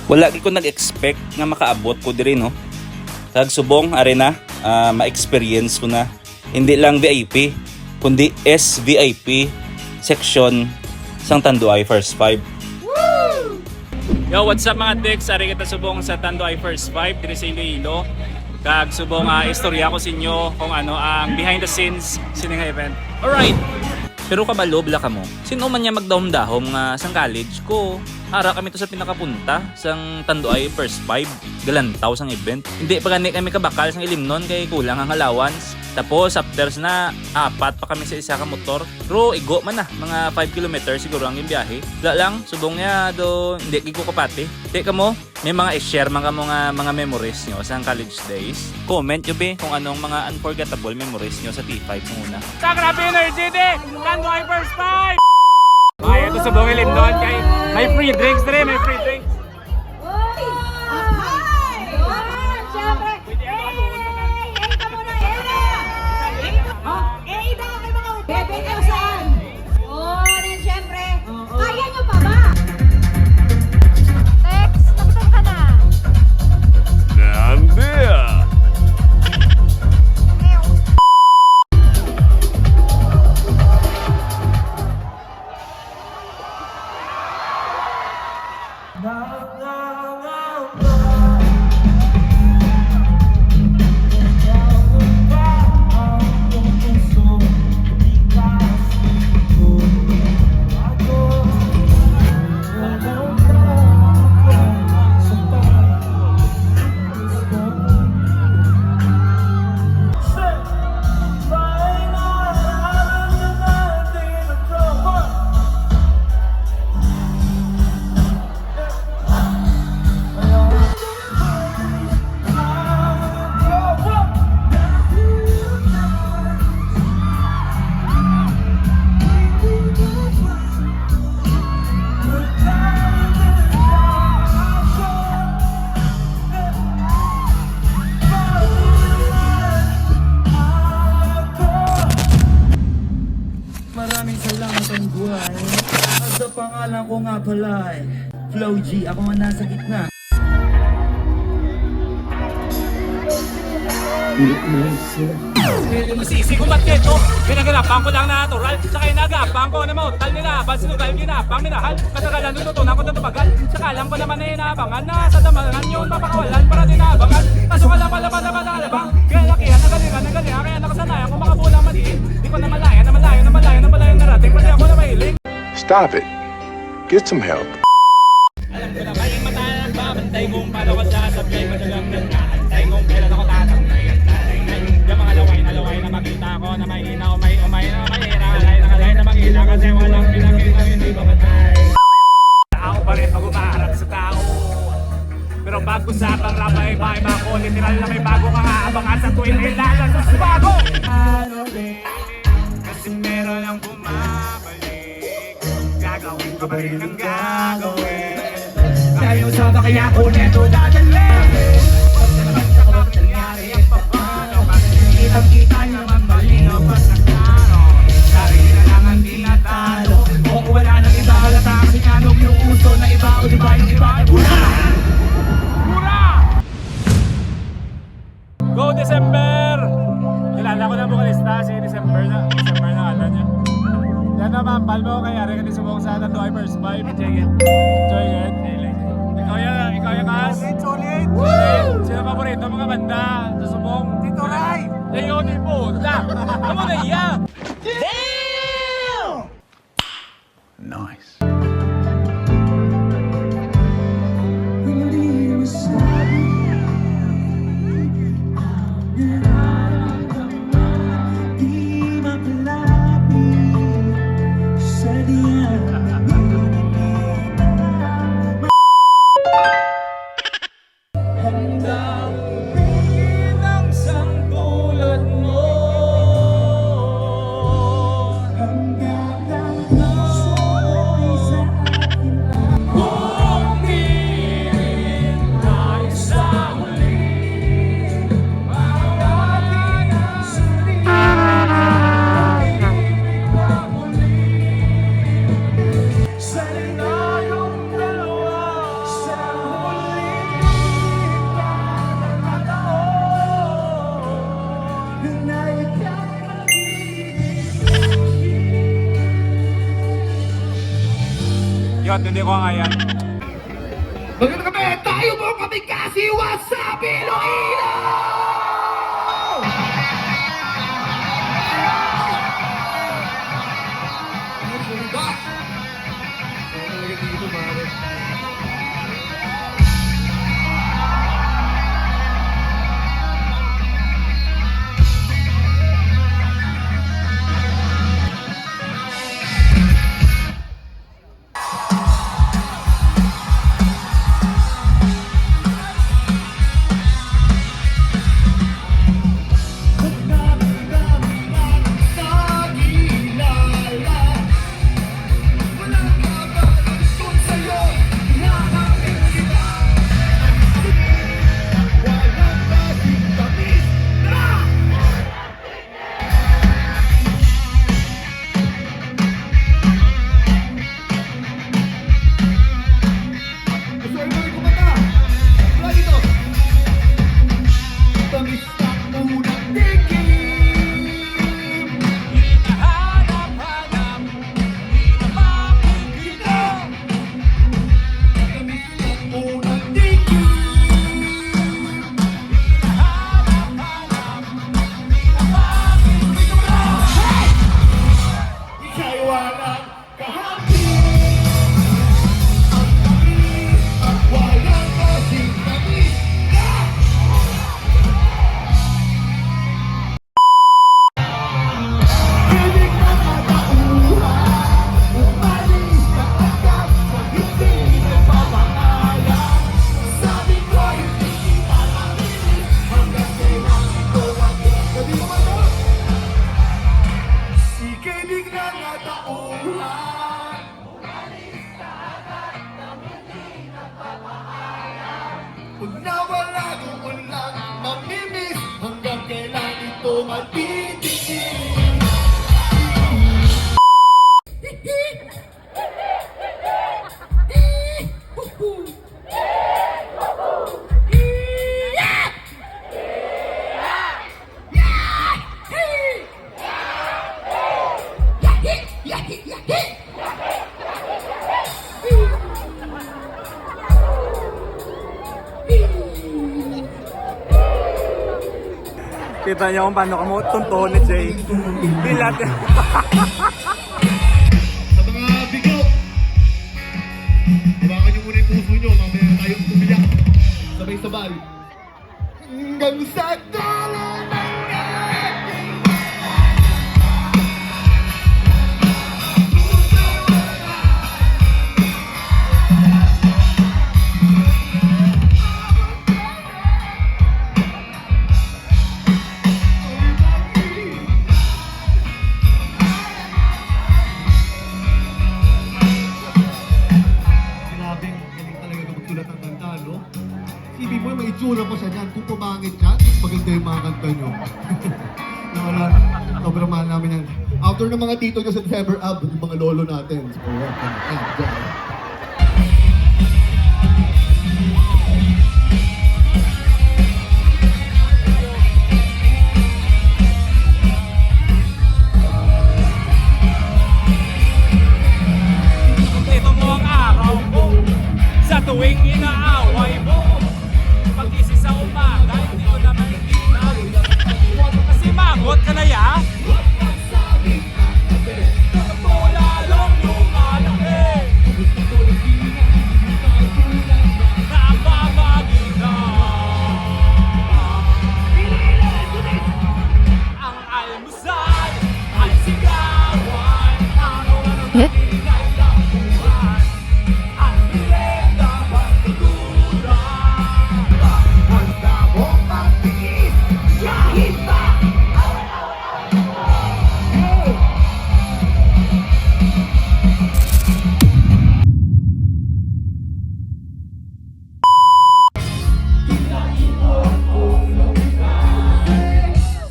Wala ko nag-expect nga makaabot ko diri no. Kag subong arena ma-experience ko na hindi lang VIP kundi SVIP section sang Tanduay First 5. Yo, what's up mga Dex? Ari kita subong sa Tanduay First 5 diri sa Iloilo. Kag subong istorya ko sa inyo kung ano ang behind the scenes sining event. Alright. Pero kabalo bla ka mo. Sino man niya magdahom-dahom nga sang college ko. Ara kami to sa pinakapunta sang Tanduay First 5 galantaw sang event. Hindi pa gani kami kabakal sang ilimnon kay kulang ang allowance. Tapos after na apat pa kami sa isa ka motor. Pero igo man na mga 5 kilometers siguro ang biyahe. Wala lang subong niya do hindi ko kapati. Teka mo, may mga i-share man kamo nga mga memories nyo sa college days. Comment nyo be kung anong mga unforgettable memories nyo sa T5 muna. Sa grabe energy de! Tanduay First 5! Ay, ito subong ilimnon kay may free drinks dire, may free drinks. Maraming salamat ang buhay. At sa pangalan ko nga pala ay Flow G. Ako ang nasa gitna. Masisi ko ba't ito? Pinaganapan ko lang natural. Saka inagapang ko na mautal nila. Basinugal ginapang minahal. Matagalan nututunan ko na tumagal. Saka alam ko naman na inabangan na sa damangan yun papakawalan para dinabangan. Kaso ka lang pala alabang. Kaya lakihan nagalingan. Kaya nakasanayan ko makabulang madiin. Di ko na malayan narating. Pati ako na mahiling. Stop it. Get some help. Alam ko na maling matalang babantay kung paano ko sasabay. Madalang nagkaantay kung kailan ako tatangay. Yung mga laway na makita ko na mahina umay na mahina alay na makita kasi walang pinakita hindi ba matay. Tao pa rin pag umaharap sa tao. Pero bago sa abang rap ay iba ko literal na may bago kang aabangan sa tuwing kailangan sa bago. Kasi meron ang bumabalik. Gagawin ko ba rin ang gagawin? Tayo sa kaya ko neto dadalhin. Kita nyo naman malinaw pa sa klaro. Sarili na lang ang tinatalo. O wala nang iba halata kasi anong yung uso na iba o diba yung iba ay mura! Mura! Go December! Kilala ko na bukalista si December na kala niya. Yan naman, palmo kay Ari ka subong sa Tanduay First 5. Enjoy it. Ikaw yan, Kas. Charot, hindi ko nga yan. Maganda kami, tayo mo kami kasiwa sa Iloilo! Pag nawala doon lang mamimiss hanggang kailan ito matitigil. Kita niyo kung paano ka mo tuntuhan ni Jay. Bilat. Sa mga bigaw, hawakan niyo muna yung puso niyo, mamaya tayong tumiyak. Sabay-sabay. Hanggang sa dulo ng ating Sinabing galing talaga na magsulat ng kanta, no? Si B-Boy, may itsura pa siya niyan. Kung pumangit ka, mas maganda yung mga kanta nyo. Wala, sobrang mahal namin yan. After ng mga tito nyo sa Fever Ab, yung mga lolo natin. So, welcome. Enjoy. Ito mo ang araw ko. Sa tuwing inaaway mo. Pag-isip sa umaga, hindi ko na makikita. Kasi magot ka na ya. Lalong lumalaki. Napapagita. Ang almusal ay sigawan. Araw-araw na tingay lang buwan. Ang bilenda pagtiguran. Handa mo magtingin kahit pa.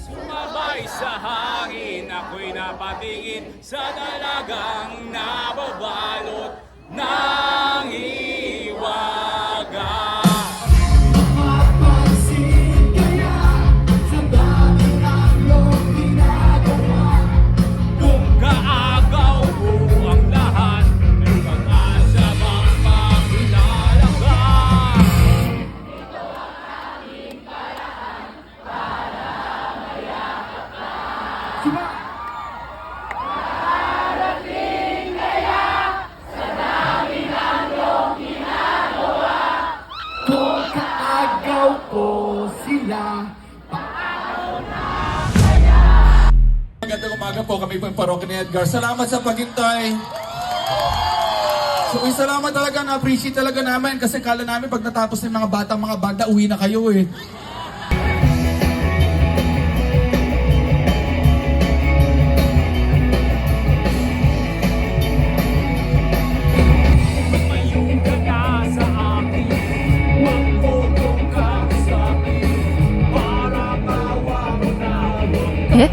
Sumabay sa hangin, ako'y napatingin sa dalagang nababalot ng iwaga. Kung kaagaw mo ang lahat, may pag-asa ba Magandang umaga po, kami po yung Parokya ni Edgar. Salamat sa paghintay. So, salamat talaga, na-appreciate talaga namin kasi kala namin pag natapos ng mga batang mga banda, uwi na kayo eh. Eh?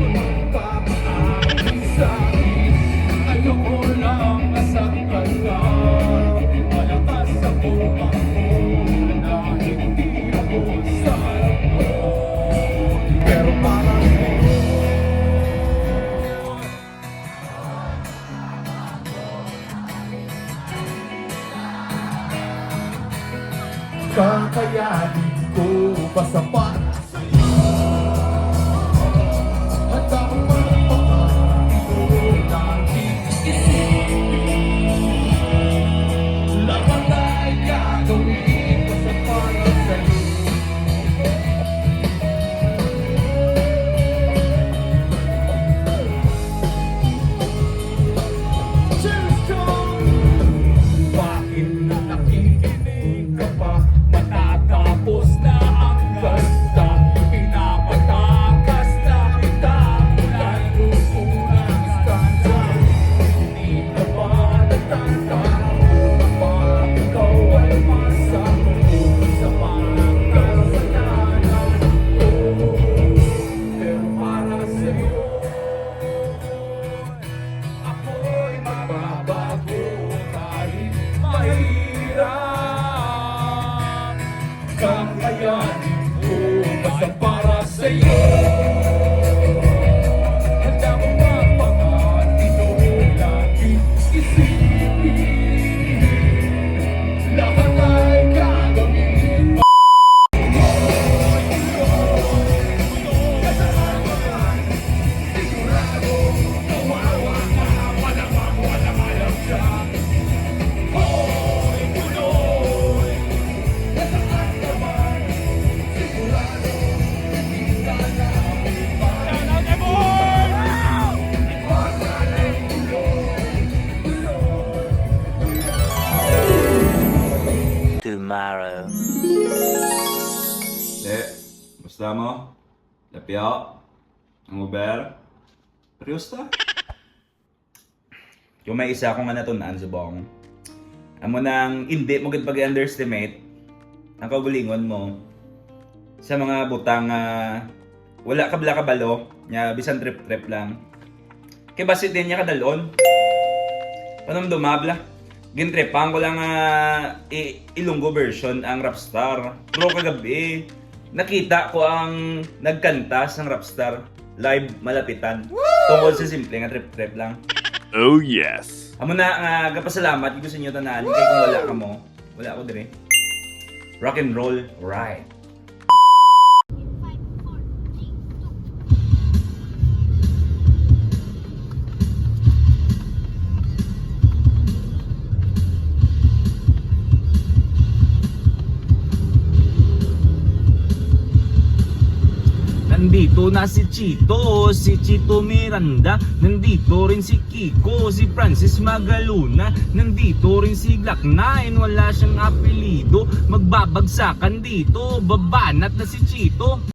Kakayanin ko ba sapat sa'yo? At ako magpapakito laging isipin. Lahat ay gagawin ko sa para sa'yo. Cheers, John! Bakit nakikinig ka pa? Matatapos na ang ganda. Pinapatakas na kita mula nung unang stanza. Hindi ka ba natanda? Kapag ikaw ay masama sa mga kasalanan ko. Pero para sa'yo, ako'y magbabago kahit mahirap. Kakayanin ko basta para sa'yo. Handa ko magpakatino lagi isipin. Lahat ay gagawin. Sigurado, kawawa ka, malamang walang alam siya. Hoy, Punoy! Nasaan naman? Sigurado, hindi ka na Tomorrow. Gusto mo? Lapyo? Ang Uber? Priusta? Kung may isa akong natunaan sa bong, amo nang hindi mo gud pag-underestimate ang kaugalingon mo sa mga butang wala kabalo nya bisan trip lang. Kay basit din niya kadalon. Panom dumabla. Gintrepang ko lang Ilonggo version ang Rapstar. Pero kagabi, nakita ko ang nagkanta sa Rapstar live malapitan. Tungkol sa simple nga trip lang. Oh, yes. Amo na gapasalamat gusto niyo tanan kay kung wala ka mo. Wala ako dire. Rock and roll, right. Nandito na si Chito Miranda. Nandito rin si Kiko, si Francis Magaluna. Nandito rin si Glock 9, wala siyang apelido. Magbabagsakan dito, babanat na si Chito.